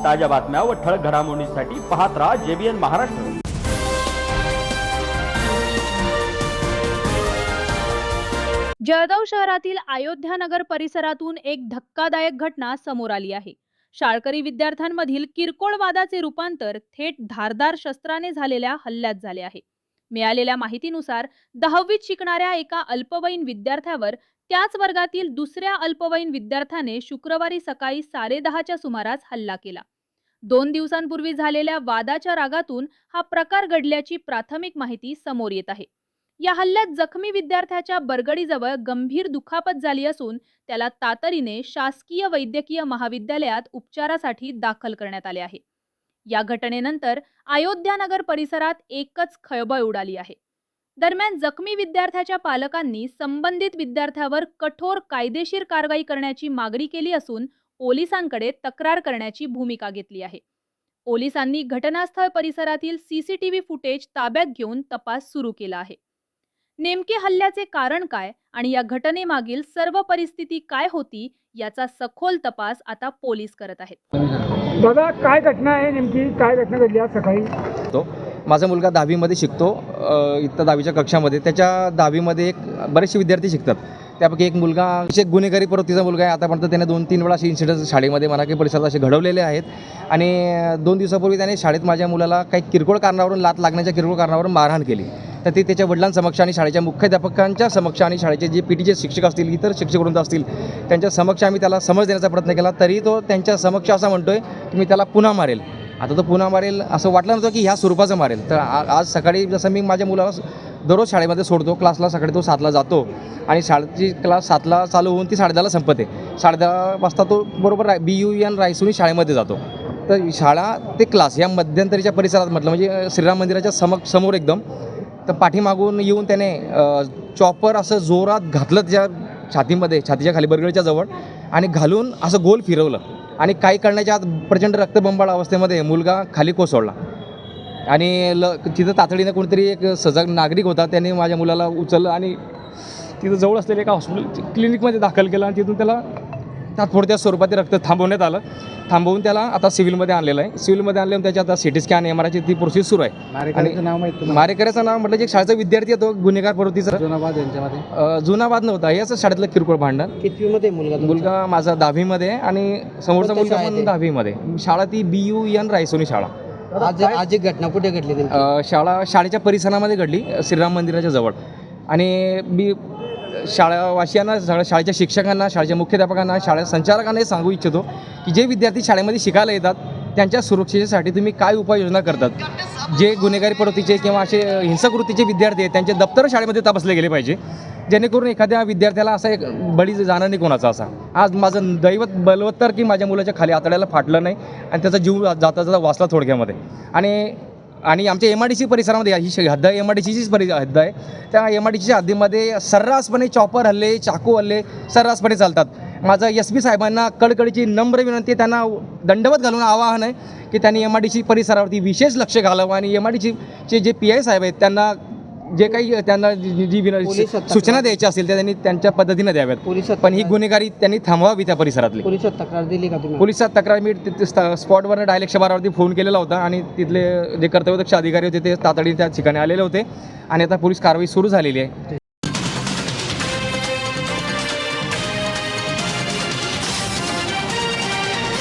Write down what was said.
ताज्या बातम्या व ठळक घडामोडींसाठी पाहत राहा JBN महाराष्ट्र। जळगाव शहरातील अयोध्यानगर परिसरातून एक धक्कादायक घटना समोर आली आहे। शाळकरी विद्यार्थ्यांमधील किरकोळ वादाचे रूपांतर थेट धारदार शस्त्राने झालेल्या हल्ल्यात झाले आहे। मिळालेल्या माहितीनुसार 10वीत शिकणाऱ्या एका अल्पवयीन विद्यार्थ्यावर त्याच वर्गातील दुसऱ्या अल्पवयीन विद्यार्थ्याने शुक्रवारी सकाळी 10:30च्या सुमारास हल्ला केला। 2 दिवसांपूर्वी झालेल्या वादाच्या रागातून हा प्रकार घडल्याची प्राथमिक माहिती समोर येत आहे। या हल्ल्यात जखमी विद्यार्थ्याच्या बरगडीजवळ गंभीर दुखापत झाली असून त्याला तातडीने शासकीय वैद्यकीय महाविद्यालयात उपचारासाठी दाखल करण्यात आले आहे। या घटनेनंतर अयोध्यानगर परिसरात एकच खळबळ उडाली आहे। दरम्यान जखमी विद्यार्थ्याच्या पालकांनी संबंधित विद्यार्थ्यावर कठोर कायदेशीर कारवाई करण्याची मागणी केली असून पोलिसांकडे तक्रार करण्याची भूमिका घेतली आहे। पोलिसांनी घटनास्थळ परिसरातील CCTV फुटेज ताब्यात घेऊन तपास सुरू केला आहे। नेमके हल्ल्याचे कारण काय आणि या घटनेमागील सर्व परिस्थिती काय होती याचा सखोल तपास आता पोलीस करत आहेत। दादा, काय घटना आहे नेमकी? काय घटना घडली आज सकाळी? माझा मुलगा 10वीमध्ये शिकतो, इत्ता 10वीच्या कक्षामध्ये। त्याच्या 10वीमध्ये बरेचसे विद्यार्थी शिकतात। त्यापैकी एक मुलगा एक गुन्हेगारी प्रवृत्तीचा मुलगा आहे। आतापर्यंत त्याने 2-3 वेळा असे इन्सिडेंट शाळेमध्ये म्हणा की परिसरात असे घडवलेले आहेत। आणि 2 दिवसापूर्वी त्याने शाळेत माझ्या मुलाला काही किरकोळ कारणावरून लात लागण्याच्या किरकोळ कारणावरून मारहाण केली। तर ते त्याच्या वडिलांसमक्ष आणि शाळेच्या मुख्याध्यापकांच्या समक्ष आणि शाळेचे जे PTचे शिक्षक असतील, इतर शिक्षकवृंद असतील, त्यांच्या समक्ष आम्ही त्याला समज देण्याचा प्रयत्न केला। तरी तो त्यांच्या समक्ष असा म्हणतोय की मी त्याला पुन्हा मारेल। आता तो पुन्हा मारेल असं वाटलं नव्हतं की ह्या स्वरूपाचं मारेल। तर आज सकाळी जसं मी माझ्या मुलाला दररोज शाळेमध्ये सोडतो, क्लासला सकाळी तो 7ला जातो आणि शाळेची क्लास 7ला चालू होऊन ती 10:30ला संपते। 10:30 वाजता तो बरोबर BUN रायसोनी शाळेमध्ये जातो। तर शाळा ते क्लास या मध्यंतरीच्या परिसरात म्हटलं म्हणजे श्रीराम मंदिराच्या समोर एकदम। तर पाठीमागून येऊन त्याने चॉपर असं जोरात घातलं त्याच्या छातीमध्ये, छातीच्या खाली बरगडीच्या जवळ, आणि घालून असं गोल फिरवलं आणि काही करण्याच्या आत प्रचंड रक्तबंबाळ अवस्थेमध्ये मुलगा खाली कोसळला। आणि तिथं तातडीनं कोणीतरी एक सजग नागरिक होता, त्याने माझ्या मुलाला उचललं आणि तिथं जवळ असलेल्या एका हॉस्पिटल क्लिनिकमध्ये दाखल केलं आणि तिथून त्याला तात्पुरत्या स्वरूपात रक्त थांबवण्यात आलं। थांबवून त्याला आता सिव्हिलमध्ये आणलेलं आहे। सिव्हिलमध्ये आणल्यावर त्याची आता CT स्कॅन MRIची ती प्रोसेस सुरू आहे। आणि मारेकऱ्याचं नाव म्हटलं जे शाळेचा विद्यार्थी आहे तो गुन्हेगार प्रवृत्तीचा जुनाबाद नव्हता, हे असं शाळेतलं किरकोळ भांडण। कितवीमध्ये मुलगा माझा 10वीमध्ये आणि समोरचा मुलगा पण 10वीमध्ये। शाळा ती BUN रायसोनी शाळा। आज एक घटना कुठे घडली? शाळेच्या परिसरामध्ये घडली, श्रीराम मंदिराच्या जवळ। आणि मी शाळावासियांना, शाळेच्या शिक्षकांना, शाळेच्या मुख्याध्यापकांना, शाळेच्या संचालकांना हे सांगू इच्छितो की जे विद्यार्थी शाळेमध्ये शिकायला येतात त्यांच्या सुरक्षेसाठी तुम्ही काय उपाययोजना करतात। जे गुन्हेगारी प्रवृत्तीचे किंवा असे हिंसक वृत्तीचे विद्यार्थी आहेत त्यांचे दप्तर शाळेमध्ये तपासले गेले पाहिजे, जेणेकरून एखाद्या विद्यार्थ्याला असा एक बळी जाणार नाही कोणाचा असा। आज माझं दैवत बलवत्तर की माझ्या मुलाच्या खाली आतड्याला फाटलं नाही आणि त्याचा जीव जाता जाता वाचला थोडक्यामध्ये। आणि आमच्या MIDC परिसरामध्ये ही हद्द MIDCचीच हद्द आहे। त्या MIDCच्या हद्दीमध्ये सर्रासपणे चॉपर हल्ले, चाकू हल्ले सर्रासपणे चालतात। माझं SP साहेबांना कळकळीची नम्र विनंती, त्यांना दंडवत घालून आवाहन आहे की त्यांनी MIDC परिसरावरती विशेष लक्ष घालावं आणि MIDCचे जे PI साहेब आहेत त्यांना जे काही त्यांना जी सूचना द्यायच्या असतील त्या त्यांनी त्यांच्या पद्धतीने द्याव्यात। पण ही गुन्हेगारी त्यांनी थांबवावी त्या परिसरातली। पोलिसात तक्रार दिली का तुम्ही? पोलिसात तक्रार मी स्पॉटवर डायल 112वरती फोन केलेला होता आणि तिथले जे कर्तव्यदक्ष अधिकारी होते ते तातडीने त्या ठिकाणी आलेले होते आणि आता पोलीस कारवाई सुरू झालेली आहे।